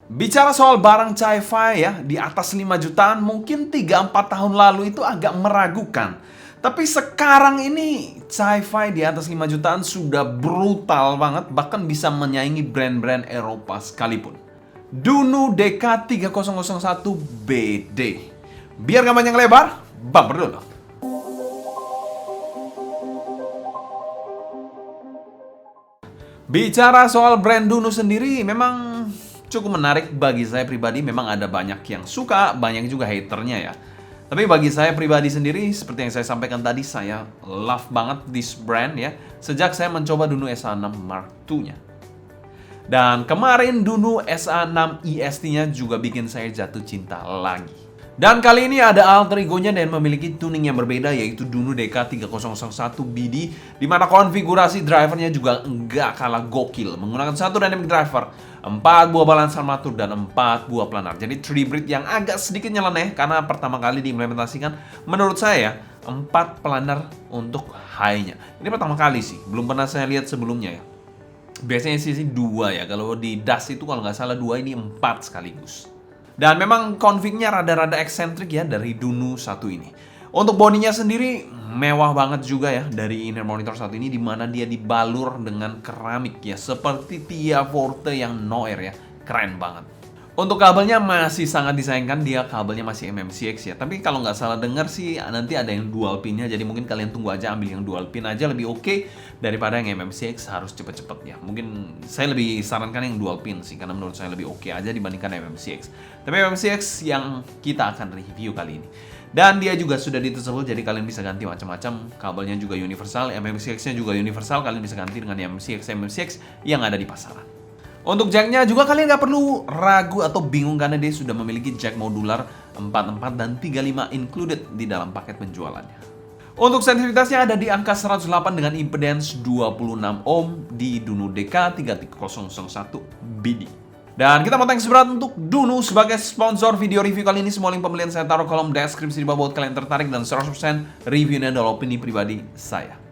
Bicara soal barang Chi-Fi ya, di atas 5 jutaan mungkin 3-4 tahun lalu itu agak meragukan. Tapi sekarang ini Chi-Fi di atas 5 jutaan sudah brutal banget, bahkan bisa menyaingi brand-brand Eropa sekalipun. Dunu DK3001BD. Biar gak panjang lebar, bumper dulu. Bicara soal brand Dunu sendiri memang cukup menarik bagi saya pribadi. Memang ada banyak yang suka, banyak juga haternya ya. Tapi bagi saya pribadi sendiri, seperti yang saya sampaikan tadi, saya love banget this brand ya. Sejak saya mencoba Dunu SA6 Mark II-nya. Dan kemarin Dunu SA6 IST-nya juga bikin saya jatuh cinta lagi. Dan kali ini ada alter ego-nya dan memiliki tuning yang berbeda, yaitu Dunu DK3001BD, di mana konfigurasi drivernya juga enggak kalah gokil, menggunakan satu dynamic driver, 4 buah balance armatur dan 4 buah planar. Jadi 3-brit yang agak sedikit nyeleneh karena pertama kali diimplementasikan, menurut saya 4 planar untuk high-nya. Ini pertama kali sih, belum pernah saya lihat sebelumnya ya. Biasanya sih 2 ya, kalau di DAS itu kalau nggak salah 2, ini 4 sekaligus. Dan memang config-nya rada-rada eksentrik ya dari Dunu 1 ini. Untuk bodinya sendiri mewah banget juga ya dari inner monitor 1 ini, dimana dia dibalur dengan keramik ya, seperti Tia Forte yang Noir ya, keren banget. Untuk kabelnya masih sangat disayangkan, dia kabelnya masih MMCX ya. Tapi kalau nggak salah dengar sih nanti ada yang dual pinnya, jadi mungkin kalian tunggu aja ambil yang dual pin aja, lebih oke daripada yang MMCX harus cepet-cepet ya. Mungkin saya lebih sarankan yang dual pin sih, karena menurut saya lebih oke aja dibandingkan MMCX. Tapi MMCX yang kita akan review kali ini. Dan dia juga sudah ditesel, jadi kalian bisa ganti macam-macam. Kabelnya juga universal, MMCX-nya juga universal, kalian bisa ganti dengan MMCX yang ada di pasaran. Untuk jacknya juga kalian nggak perlu ragu atau bingung karena dia sudah memiliki jack modular 44 dan 35 included di dalam paket penjualannya. Untuk sensitivitasnya ada di angka 108 dengan impedance 26 ohm di Dunu DK3001BD. Dan kita mau thanks berat untuk Dunu sebagai sponsor video review kali ini. Semua link pembelian saya taruh kolom deskripsi di bawah buat kalian tertarik, dan 100% reviewnya adalah opini pribadi saya.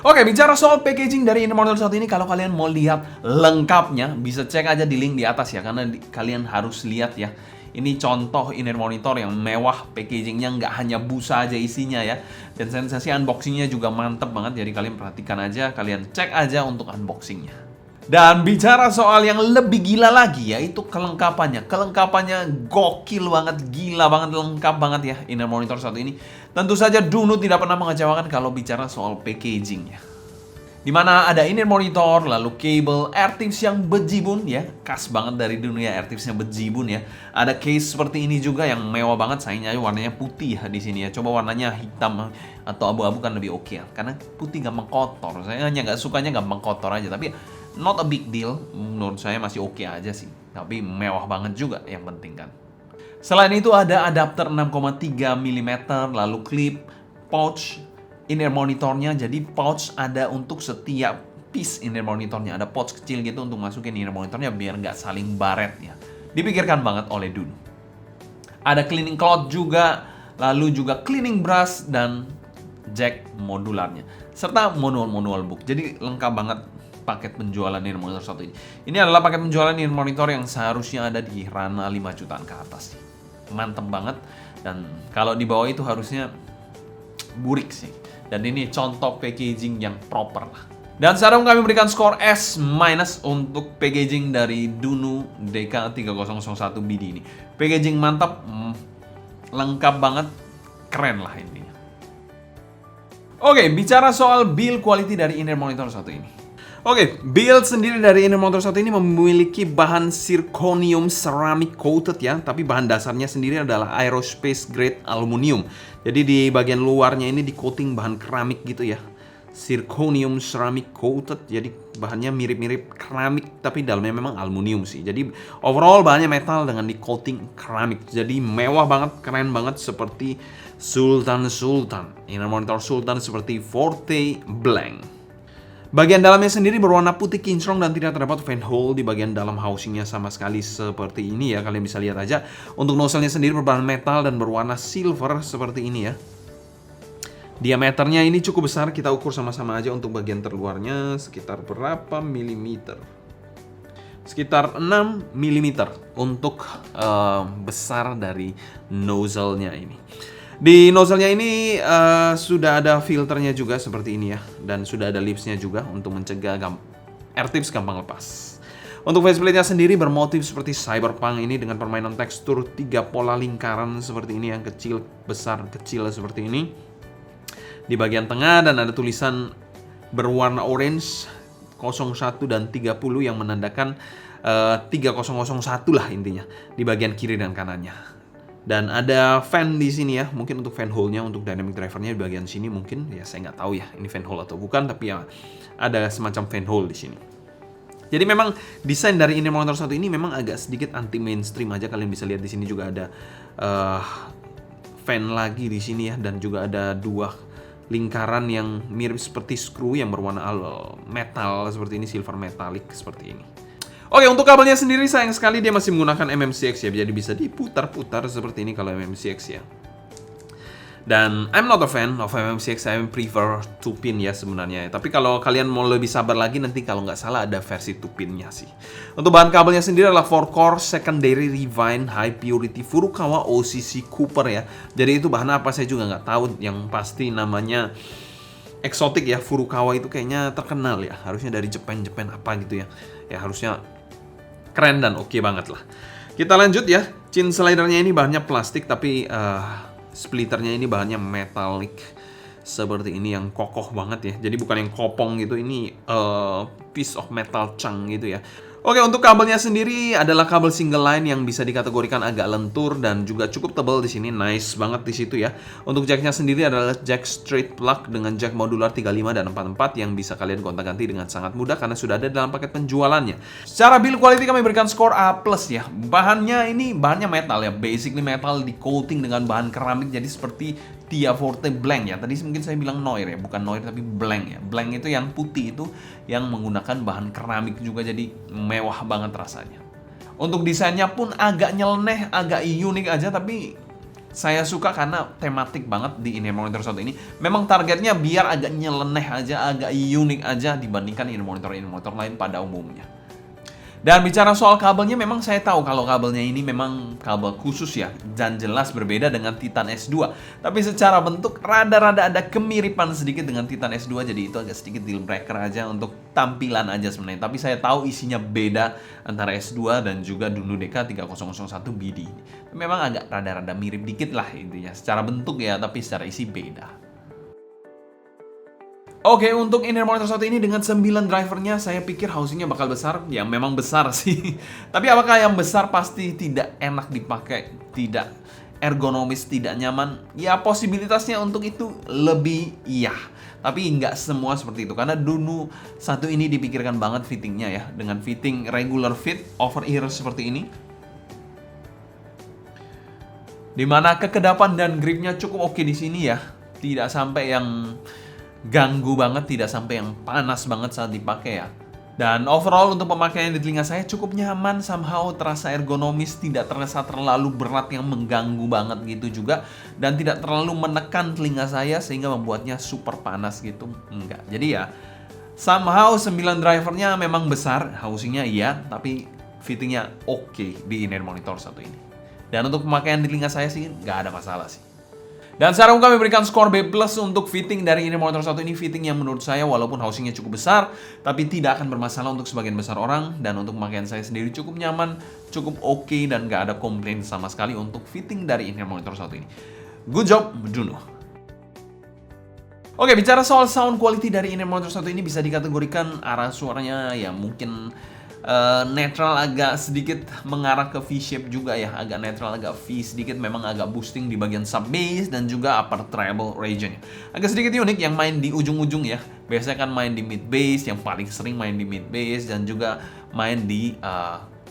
Oke, bicara soal packaging dari inner monitor 1 ini, kalau kalian mau lihat lengkapnya, bisa cek aja di link di atas ya, karena kalian harus lihat ya. Ini contoh inner monitor yang mewah, packagingnya nggak hanya busa aja isinya ya. Dan sensasi unboxingnya juga mantep banget, jadi kalian perhatikan aja, kalian cek aja untuk unboxingnya. Dan bicara soal yang lebih gila lagi, yaitu kelengkapannya. Kelengkapannya gokil banget, gila banget, lengkap banget ya inner monitor 1 ini. Tentu saja Dunu tidak pernah mengecewakan kalau bicara soal packagingnya. Dimana ada inner monitor, lalu kabel, AirTips yang bejibun ya. Khas banget dari dunia AirTips yang bejibun ya. Ada case seperti ini juga yang mewah banget, sayangnya warnanya putih ya di sini ya. Coba warnanya hitam atau abu-abu kan lebih oke ya. Karena putih gampang kotor. Saya hanya nggak sukanya gampang kotor aja, tapi not a big deal, menurut saya masih oke aja sih. Tapi mewah banget juga yang penting kan. Selain itu ada adapter 6,3 mm, lalu clip, pouch, inner monitornya. Jadi pouch ada untuk setiap piece inner monitornya. Ada pouch kecil gitu untuk masukin inner monitornya biar nggak saling baret ya. Dipikirkan banget oleh Dunu. Ada cleaning cloth juga, lalu juga cleaning brush dan jack modularnya. Serta manual book. Jadi lengkap banget paket penjualan inner monitor 1 ini. Ini adalah paket penjualan inner monitor yang seharusnya ada di ranah 5 jutaan ke atas. Mantep banget. Dan kalau di bawah itu harusnya burik sih. Dan ini contoh packaging yang proper lah. Dan sekarang kami berikan skor S- untuk packaging dari Dunu DK3001BD ini. Packaging mantap, lengkap banget, keren lah intinya. Oke, bicara soal build quality dari inner monitor 1 ini. Oke, build sendiri dari inner monitor 1 ini memiliki bahan zirconium ceramic coated ya, tapi bahan dasarnya sendiri adalah aerospace grade aluminium. Jadi di bagian luarnya ini di coating bahan keramik gitu ya. Zirconium ceramic coated, jadi bahannya mirip-mirip keramik tapi dalamnya memang aluminium sih. Jadi overall bahannya metal dengan di coating keramik. Jadi mewah banget, keren banget, seperti Sultan. Inner monitor Sultan seperti Forte Blank. Bagian dalamnya sendiri berwarna putih kinclong dan tidak terdapat fan hole di bagian dalam housingnya sama sekali seperti ini ya. Kalian bisa lihat aja. Untuk nozzle-nya sendiri berbahan metal dan berwarna silver seperti ini ya. Diameternya ini cukup besar, kita ukur sama-sama aja untuk bagian terluarnya sekitar berapa milimeter. sekitar 6 mm untuk besar dari nozzle-nya ini. Di nozzle-nya ini sudah ada filternya juga seperti ini ya, dan sudah ada lipsnya juga untuk mencegah air tips gampang lepas. Untuk faceplate-nya sendiri bermotif seperti cyberpunk ini dengan permainan tekstur 3 pola lingkaran seperti ini yang kecil, besar, kecil seperti ini. Di bagian tengah dan ada tulisan berwarna orange 01 dan 30 yang menandakan 3001 lah intinya di bagian kiri dan kanannya. Dan ada fan di sini ya, mungkin untuk fan hole-nya, untuk dynamic driver-nya di bagian sini mungkin, ya saya nggak tahu ya ini fan hole atau bukan, tapi ya ada semacam fan hole di sini. Jadi memang desain dari inner monitor satu ini memang agak sedikit anti mainstream aja. Kalian bisa lihat di sini juga ada fan lagi di sini ya, dan juga ada 2 lingkaran yang mirip seperti screw yang berwarna metal seperti ini, silver metallic seperti ini. Oke, untuk kabelnya sendiri sayang sekali dia masih menggunakan MMCX ya, jadi bisa diputar-putar seperti ini kalau MMCX ya. Dan I'm not a fan of MMCX, I prefer 2-pin ya sebenarnya. Tapi kalau kalian mau lebih sabar lagi, nanti kalau nggak salah ada versi 2-pinnya sih. Untuk bahan kabelnya sendiri adalah 4-core secondary refine high purity Furukawa OCC Cooper ya. Jadi itu bahan apa saya juga nggak tahu, yang pasti namanya eksotik ya. Furukawa itu kayaknya terkenal ya, harusnya dari Jepang apa gitu ya. Ya harusnya keren dan oke banget lah. Kita lanjut ya. Chin slidernya ini bahannya plastik, tapi splitternya ini bahannya metalik seperti ini yang kokoh banget ya. Jadi bukan yang kopong gitu, ini piece of metal chunk gitu ya. Oke, untuk kabelnya sendiri adalah kabel single line yang bisa dikategorikan agak lentur dan juga cukup tebal di sini, nice banget di situ ya. Untuk jacknya sendiri adalah jack straight plug dengan jack modular 35 dan 44 yang bisa kalian gonta-ganti dengan sangat mudah karena sudah ada dalam paket penjualannya. Secara build quality kami berikan skor A+ ya. Bahannya metal ya, basically metal di coating dengan bahan keramik, jadi seperti Tia Forte blank ya. Tadi mungkin saya bilang noir ya, bukan noir tapi blank ya. Blank itu yang putih itu yang menggunakan bahan keramik juga, jadi mewah banget rasanya. Untuk desainnya pun agak nyeleneh, agak unik aja, tapi saya suka karena tematik banget di inner monitor satu ini. Memang targetnya biar agak nyeleneh aja, agak unik aja dibandingkan inner monitor lain pada umumnya. Dan bicara soal kabelnya, memang saya tahu kalau kabelnya ini memang kabel khusus ya, dan jelas berbeda dengan Titan S2. Tapi secara bentuk rada-rada ada kemiripan sedikit dengan Titan S2, jadi itu agak sedikit deal breaker aja untuk tampilan aja sebenarnya. Tapi saya tahu isinya beda antara S2 dan juga Dunu DK 3001 BD. Memang agak rada-rada mirip dikit lah intinya, secara bentuk ya, tapi secara isi beda. Oke, untuk inner monitor satu ini dengan 9 drivernya, saya pikir housingnya bakal besar. Ya memang besar sih. Tapi apakah yang besar pasti tidak enak dipakai, tidak ergonomis, tidak nyaman? Ya posibilitasnya untuk itu lebih iya. Tapi nggak semua seperti itu, karena Dunu satu ini dipikirkan banget fittingnya ya, dengan fitting regular fit over ear seperti ini, dimana kekedapan dan gripnya cukup oke di sini ya, tidak sampai yang ganggu banget, tidak sampai yang panas banget saat dipakai ya. Dan overall untuk pemakaian di telinga saya cukup nyaman, somehow terasa ergonomis, tidak terasa terlalu berat yang mengganggu banget gitu juga, dan tidak terlalu menekan telinga saya sehingga membuatnya super panas gitu, enggak. Jadi ya somehow 9 drivernya memang besar, housingnya iya, tapi fittingnya oke di inner monitor satu ini. Dan untuk pemakaian di telinga saya sih nggak ada masalah sih. Dan secara umum kami berikan skor B+ untuk fitting dari inner monitor satu ini. Fitting yang menurut saya walaupun housingnya cukup besar, tapi tidak akan bermasalah untuk sebagian besar orang. Dan untuk pemakaian saya sendiri cukup nyaman, cukup oke, dan gak ada komplain sama sekali untuk fitting dari inner monitor satu ini. Good job, Dunu. Oke, bicara soal sound quality dari inner monitor satu ini, bisa dikategorikan arah suaranya ya mungkin netral, agak sedikit mengarah ke V-shape juga ya, agak netral, agak V sedikit, memang agak boosting di bagian sub bass dan juga upper treble region. Agak sedikit unik yang main di ujung-ujung ya. Biasanya kan main di mid bass, yang paling sering main di mid bass, dan juga main di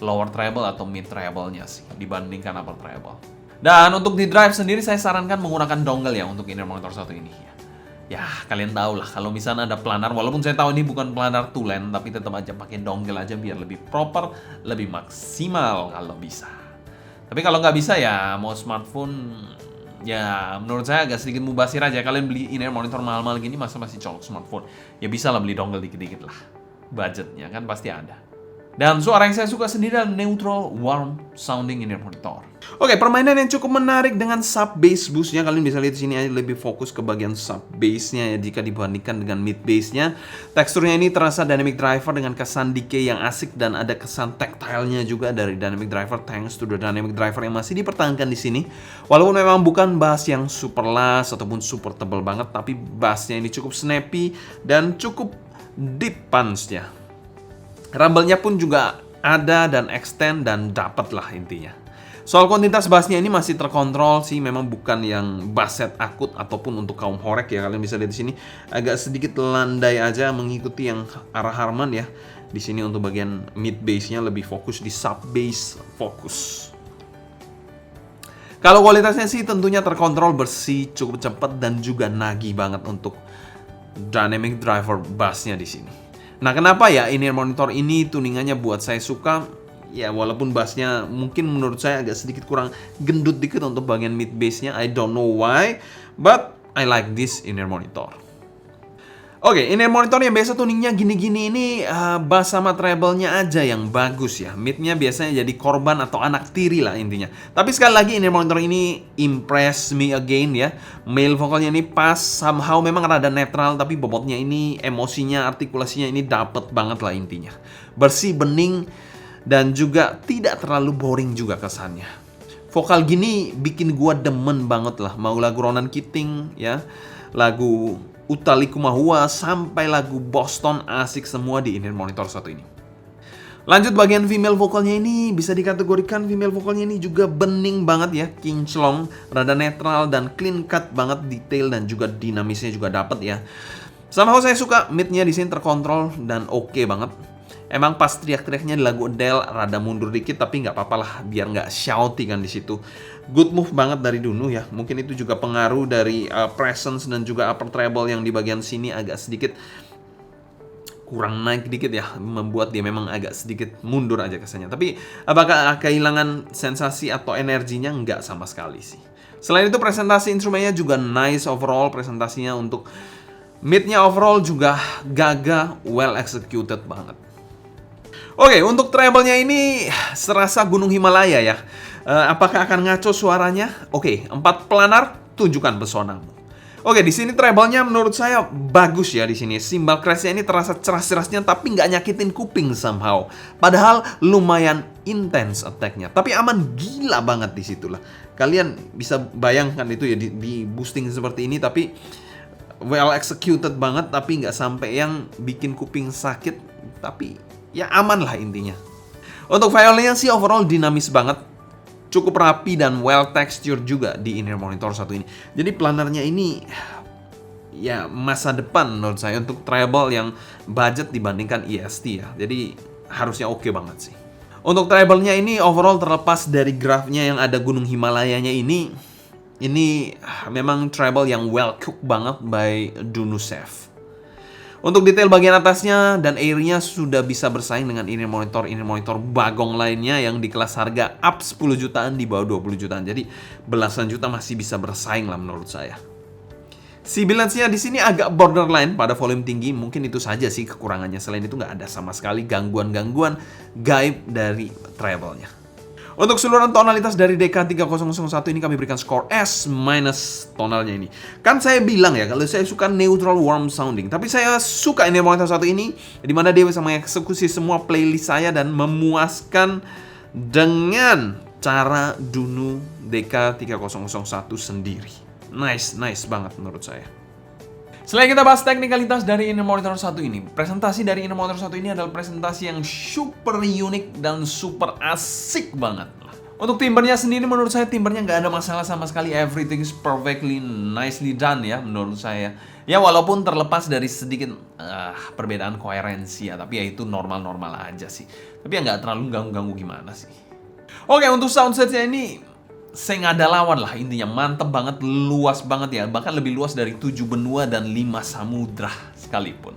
lower treble atau mid treble-nya sih dibandingkan upper treble. Dan untuk di drive sendiri saya sarankan menggunakan dongle ya untuk inner monitor satu ini ya. Ya, kalian tahu lah kalau misalnya ada planar, walaupun saya tahu ini bukan planar tulen, tapi tetap aja pakai dongle aja biar lebih proper, lebih maksimal kalau bisa. Tapi kalau nggak bisa ya mau smartphone, ya menurut saya agak sedikit mubazir aja. Kalian beli inner monitor mahal-mahal gini masa masih colok smartphone? Ya bisa lah beli dongle dikit-dikit lah. Budgetnya kan pasti ada. Dan suara yang saya suka sendiri adalah neutral, warm sounding in-ear monitor. Oke, permainan yang cukup menarik dengan sub bass boostnya. Kalian bisa lihat di sini aja lebih fokus ke bagian sub bassnya ya jika dibandingkan dengan mid bassnya. Teksturnya ini terasa dynamic driver dengan kesan decay yang asik dan ada kesan tactile-nya juga dari dynamic driver, thanks to the dynamic driver yang masih dipertahankan di sini. Walaupun memang bukan bass yang super last ataupun super tebal banget, tapi bassnya ini cukup snappy dan cukup deep punch-nya. Rumble-nya pun juga ada dan extend dan dapet lah intinya. Soal kuantitas bassnya ini masih terkontrol sih, memang bukan yang bass set akut ataupun untuk kaum horek ya. Kalian bisa lihat di sini agak sedikit landai aja mengikuti yang arah Harman ya. Di sini untuk bagian mid bass-nya lebih fokus di sub bass fokus. Kalau kualitasnya sih tentunya terkontrol, bersih, cukup cepat dan juga nagih banget untuk dynamic driver bass-nya di sini. Nah, kenapa ya in-ear monitor ini tuningannya buat saya suka? Ya, walaupun bassnya mungkin menurut saya agak sedikit kurang gendut dikit untuk bagian mid bass-nya. I don't know why, but I like this in-ear monitor. Oke, in-ear monitor yang biasa tuningnya gini-gini ini bass sama treble-nya aja yang bagus ya. Mid-nya biasanya jadi korban atau anak tiri lah intinya. Tapi sekali lagi in-ear monitor ini impress me again ya. Male vokalnya ini pas, somehow memang rada netral, tapi bobotnya ini, emosinya, artikulasinya ini dapet banget lah intinya. Bersih, bening, dan juga tidak terlalu boring juga kesannya. Vokal gini bikin gua demen banget lah. Mau lagu Ronan Keating ya, lagu Utali Kumahua, sampai lagu Boston asik semua di in-ear monitor satu ini. Lanjut bagian female vokalnya ini, bisa dikategorikan female vokalnya ini juga bening banget ya, kinclong, rada netral dan clean cut banget, detail dan juga dinamisnya juga dapet ya. Somehow saya suka mid-nya di sini terkontrol dan oke banget. Emang pas teriak-teriaknya di lagu Adele rada mundur dikit, tapi nggak apa-apa lah biar nggak shouty kan di situ. Good move banget dari Dunu ya. Mungkin itu juga pengaruh dari presence dan juga upper treble yang di bagian sini agak sedikit kurang naik dikit ya, membuat dia memang agak sedikit mundur aja kesannya. Tapi apakah kehilangan sensasi atau energinya? Nggak sama sekali sih. Selain itu presentasi instrumennya juga nice overall, presentasinya untuk mid-nya overall juga gagah, well executed banget. Oke, untuk treble-nya ini serasa Gunung Himalaya ya. Apakah akan ngaco suaranya? Oke, 4 planar, tunjukkan pesonamu. Oke, di sini treble-nya menurut saya bagus ya di sini. Cymbal crash-nya ini terasa ceras-cerasnya tapi nggak nyakitin kuping somehow. Padahal lumayan intense attack-nya. Tapi aman gila banget di situ lah. Kalian bisa bayangkan itu ya di boosting seperti ini tapi well executed banget, tapi nggak sampai yang bikin kuping sakit, tapi ya aman lah intinya. Untuk violinnya sih overall dinamis banget, cukup rapi dan well textured juga di in-ear monitor satu ini. Jadi planarnya ini ya masa depan menurut saya untuk treble yang budget dibandingkan EST ya. Jadi harusnya oke banget sih. Untuk treble-nya ini overall terlepas dari grafnya yang ada Gunung Himalayanya ini memang treble yang well cooked banget by Dunusev. Untuk detail bagian atasnya dan airnya sudah bisa bersaing dengan in-ear monitor bagong lainnya yang di kelas harga up 10 jutaan di bawah 20 jutaan. Jadi belasan juta masih bisa bersaing lah menurut saya. Si balance-nya di sini agak borderline pada volume tinggi, mungkin itu saja sih kekurangannya. Selain itu nggak ada sama sekali gangguan-gangguan gaib dari treble-nya. Untuk seluruhan tonalitas dari DK3001 ini kami berikan skor S- tonalnya ini. Kan saya bilang ya kalau saya suka neutral warm sounding, tapi saya suka in-ear monitor satu ini di mana dia bisa mengeksekusi semua playlist saya dan memuaskan dengan cara Dunu DK3001 sendiri. Nice banget menurut saya. Selain kita bahas teknikalitas dari in-ear monitor satu ini, presentasi dari in-ear monitor satu ini adalah presentasi yang super unik dan super asik banget. Untuk timbernya sendiri menurut saya timbernya nggak ada masalah sama sekali, everything is perfectly nicely done ya menurut saya. Ya walaupun terlepas dari sedikit perbedaan koherensi ya, tapi ya itu normal-normal aja sih. Tapi ya nggak terlalu ganggu-ganggu gimana sih. Oke, untuk soundsetnya ini saya nggak ada lawan lah intinya, mantep banget, luas banget ya, bahkan lebih luas dari 7 benua dan 5 samudra sekalipun.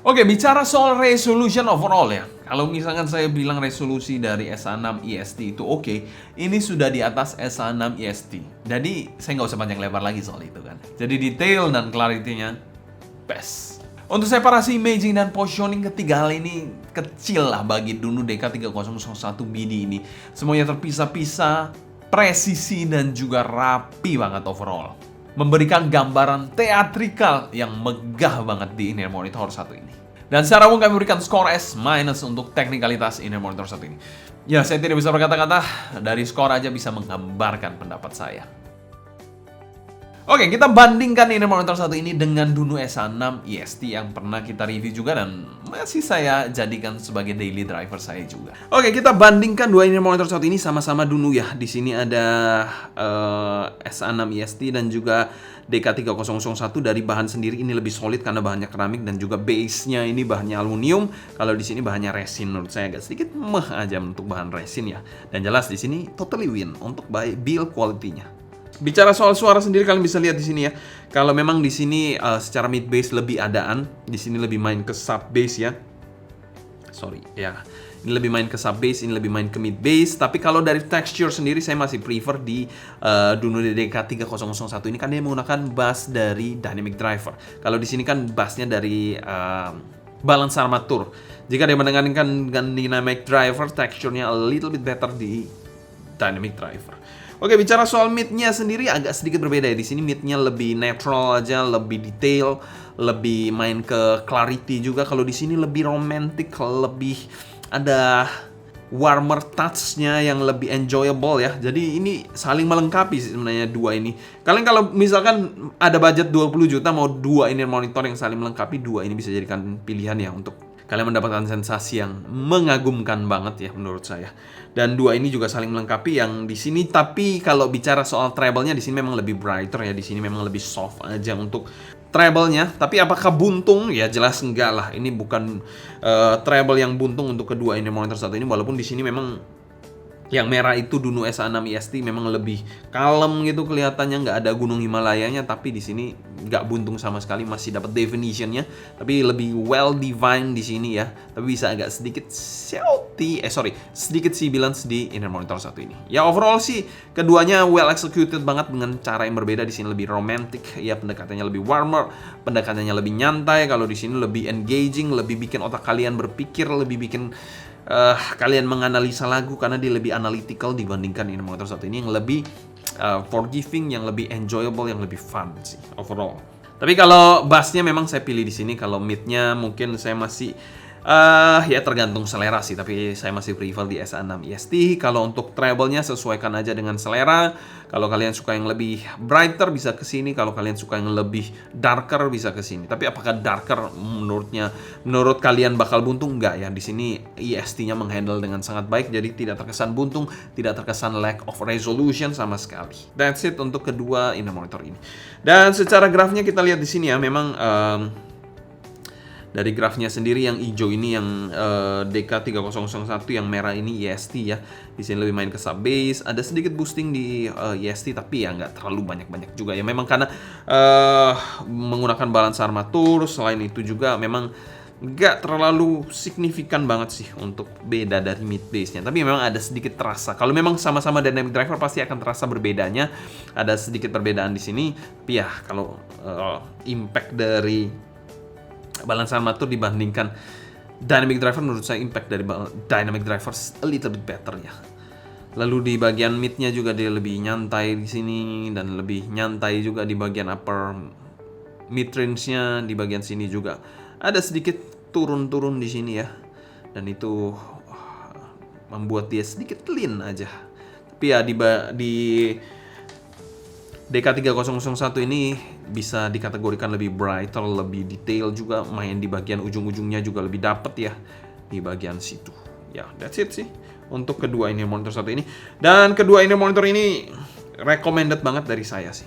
Oke, bicara soal resolution overall ya, kalau misalkan saya bilang resolusi dari SA6 EST itu oke, ini sudah di atas SA6 EST. Jadi saya nggak usah panjang lebar lagi soal itu kan. Jadi detail dan clarity-nya best. Untuk separasi imaging dan positioning, ketiga hal ini kecil lah bagi Dunu DK3001BD ini. Semuanya terpisah-pisah, presisi dan juga rapi banget overall. Memberikan gambaran teatrikal yang megah banget di in-ear monitor satu ini. Dan secara umum kami berikan skor S- untuk teknikalitas in-ear monitor satu ini. Ya, saya tidak bisa berkata-kata, dari skor aja bisa menggambarkan pendapat saya. Oke, kita bandingkan in-ear monitor satu ini dengan Dunu SA6 EST yang pernah kita review juga dan masih saya jadikan sebagai daily driver saya juga. Oke, kita bandingkan dua in-ear monitor satu ini sama-sama Dunu ya. Di sini ada SA6 EST dan juga DK3001. Dari bahan sendiri ini lebih solid karena bahannya keramik dan juga base-nya ini bahannya aluminium. Kalau di sini bahannya resin, menurut saya agak sedikit aja untuk bahan resin ya. Dan jelas di sini totally win untuk build quality-nya. Bicara soal suara sendiri, kalian bisa lihat di sini ya. Kalau memang di sini secara mid bass lebih adaan, di sini lebih main ke sub bass ya. Sorry ya. Ini lebih main ke sub bass, ini lebih main ke mid bass. Tapi kalau dari texture sendiri saya masih prefer di Dunu DK3001 ini kan dia menggunakan bass dari Dynamic Driver. Kalau di sini kan bassnya dari Balance Armature. Jika dia mendengarkan dengan Dynamic Driver, texture-nya a little bit better di Dynamic Driver. Oke, bicara soal mid-nya sendiri agak sedikit berbeda ya. Di sini mid-nya lebih natural aja, lebih detail, lebih main ke clarity juga. Kalau di sini lebih romantic, lebih ada warmer touch-nya yang lebih enjoyable ya. Jadi ini saling melengkapi sebenarnya dua ini. Kalian kalau misalkan ada budget 20 juta mau dua in-ear monitor yang saling melengkapi, dua ini bisa jadikan pilihan ya untuk kalian mendapatkan sensasi yang mengagumkan banget ya menurut saya. Dan dua ini juga saling melengkapi yang di sini. Tapi kalau bicara soal treble-nya di sini memang lebih brighter ya. Di sini memang lebih soft aja untuk treble-nya. Tapi apakah buntung? Ya jelas enggak lah. Ini bukan treble yang buntung untuk kedua in-ear monitor satu ini. Walaupun di sini memang yang merah itu Dunu SA6 EST memang lebih kalem gitu kelihatannya, nggak ada gunung Himalayanya, tapi di sini nggak buntung sama sekali, masih dapat definitionnya, tapi lebih well defined di sini ya. Tapi bisa agak sedikit sedikit sibilance di in-ear monitor satu ini. Ya overall sih keduanya well executed banget dengan cara yang berbeda. Di sini lebih romantic ya, pendekatannya lebih warmer, pendekatannya lebih nyantai. Kalau di sini lebih engaging, lebih bikin otak kalian berpikir, lebih bikin kalian menganalisa lagu karena dia lebih analytical dibandingkan in-ear monitor satu ini yang lebih forgiving, yang lebih enjoyable, yang lebih fun sih overall. Tapi kalau bassnya memang saya pilih di sini. Kalau midnya mungkin saya masih ya tergantung selera sih, tapi saya masih prefer di SA6 EST. Kalau untuk treble-nya sesuaikan aja dengan selera. Kalau kalian suka yang lebih brighter bisa ke sini, kalau kalian suka yang lebih darker bisa ke sini. Tapi apakah darker menurut kalian bakal buntung? Enggak ya. Di sini EST-nya menghandle dengan sangat baik, jadi tidak terkesan buntung, tidak terkesan lack of resolution sama sekali. That's it untuk kedua in-ear monitor ini. Dan secara grafnya kita lihat di sini ya, memang dari grafnya sendiri yang hijau ini yang DK3001, yang merah ini EST ya. Di sini lebih main ke sub bass, ada sedikit boosting di EST tapi ya nggak terlalu banyak-banyak juga ya. Memang karena menggunakan balance armature, selain itu juga memang nggak terlalu signifikan banget sih untuk beda dari mid bass-nya. Tapi memang ada sedikit terasa. Kalau memang sama-sama dynamic driver pasti akan terasa berbedanya. Ada sedikit perbedaan di sini. Tapi ya kalau impact dari balance armature dibandingkan dynamic driver, menurut saya impact dari dynamic driver a little bit better ya. Lalu di bagian midnya juga dia lebih nyantai di sini dan lebih nyantai juga di bagian upper mid range-nya. Di bagian sini juga ada sedikit turun-turun di sini ya. Dan itu membuat dia sedikit lean aja. Tapi ya di DK3001 ini bisa dikategorikan lebih brighter, lebih detail juga, main di bagian ujung-ujungnya juga lebih dapet ya di bagian situ. Ya, that's it sih untuk kedua in-ear monitor satu ini. Dan kedua in-ear monitor ini recommended banget dari saya sih.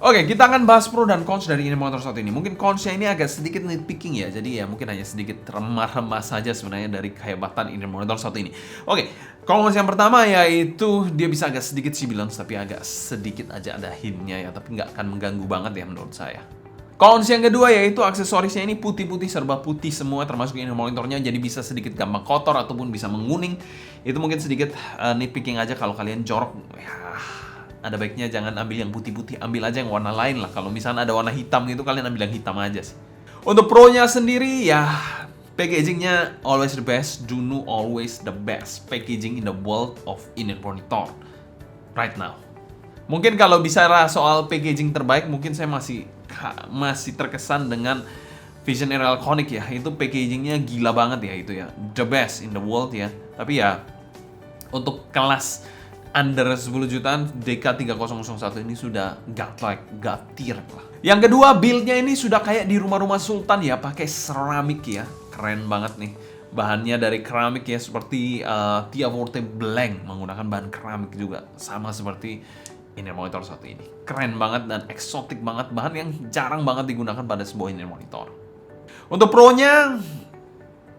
Oke, kita akan bahas pro dan cons dari in-ear monitor satu ini. Mungkin consnya ini agak sedikit nitpicking ya. Jadi ya mungkin hanya sedikit remah-remah saja sebenarnya dari kehebatan in-ear monitor satu ini. Oke, cons yang pertama yaitu dia bisa agak sedikit sibilance, tapi agak sedikit aja ada hintnya ya. Tapi nggak akan mengganggu banget ya menurut saya. Cons yang kedua yaitu aksesorisnya ini putih-putih, serba putih semua termasuk in-ear monitornya. Jadi bisa sedikit gampang kotor ataupun bisa menguning. Itu mungkin sedikit nitpicking aja kalau kalian jorok. Ya, ada baiknya jangan ambil yang putih-putih, ambil aja yang warna lain lah. Kalau misalnya ada warna hitam gitu, kalian ambil yang hitam aja sih. Untuk pro-nya sendiri ya packagingnya always the best, Dunu always the best packaging in the world of in-ear monitor right now. Mungkin kalau bicara soal packaging terbaik, mungkin saya masih terkesan dengan Vision Air Alconic ya. Itu packagingnya gila banget ya itu ya, the best in the world ya. Tapi ya untuk kelas under 10 jutaan DK3001 ini sudah god tier lah. Yang kedua, build-nya ini sudah kayak di rumah-rumah sultan ya, pakai seramik ya. Keren banget nih. Bahannya dari keramik ya, seperti Tia Forte Blank menggunakan bahan keramik juga, sama seperti in-ear monitor satu ini. Keren banget dan eksotik banget, bahan yang jarang banget digunakan pada sebuah in-ear monitor. Untuk pro-nya,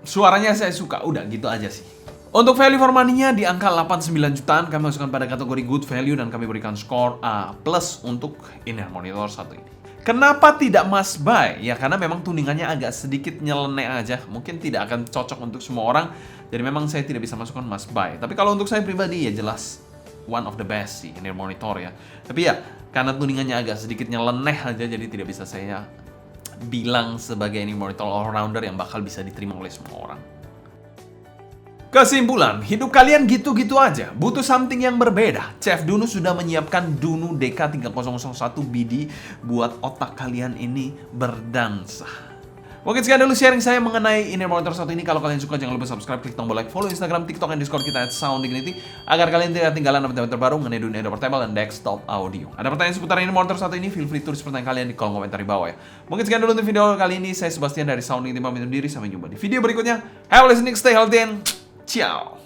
suaranya saya suka, udah gitu aja sih. Untuk value for money-nya di angka 89 jutaan, kami masukkan pada kategori good value dan kami berikan skor A+ untuk in-ear monitor satu ini. Kenapa tidak must buy? Ya karena memang tuningannya agak sedikit nyeleneh aja. Mungkin tidak akan cocok untuk semua orang. Jadi memang saya tidak bisa masukkan must buy. Tapi kalau untuk saya pribadi ya jelas one of the best sih in-ear monitor ya. Tapi ya karena tuningannya agak sedikit nyeleneh aja, jadi tidak bisa saya bilang sebagai in-ear monitor all-rounder yang bakal bisa diterima oleh semua orang. Kesimpulan, hidup kalian gitu-gitu aja, butuh something yang berbeda. Chef Dunu sudah menyiapkan Dunu DK3001 BD buat otak kalian ini berdansa. Mungkin sekian dulu sharing saya mengenai in-ear monitor satu ini. Kalau kalian suka jangan lupa subscribe, klik tombol like, follow Instagram, TikTok, dan Discord kita @sounddignity agar kalian tidak ketinggalan update terbaru mengenai dunia portable dan desktop audio. Ada pertanyaan seputar in-ear monitor satu ini, feel free tulis pertanyaan kalian di kolom komentar di bawah ya. Mungkin sekian dulu untuk video kali ini. Saya Sebastian dari Sounddignity pamit undur diri, sampai jumpa di video berikutnya. Have a listening, stay healthy, and ciao.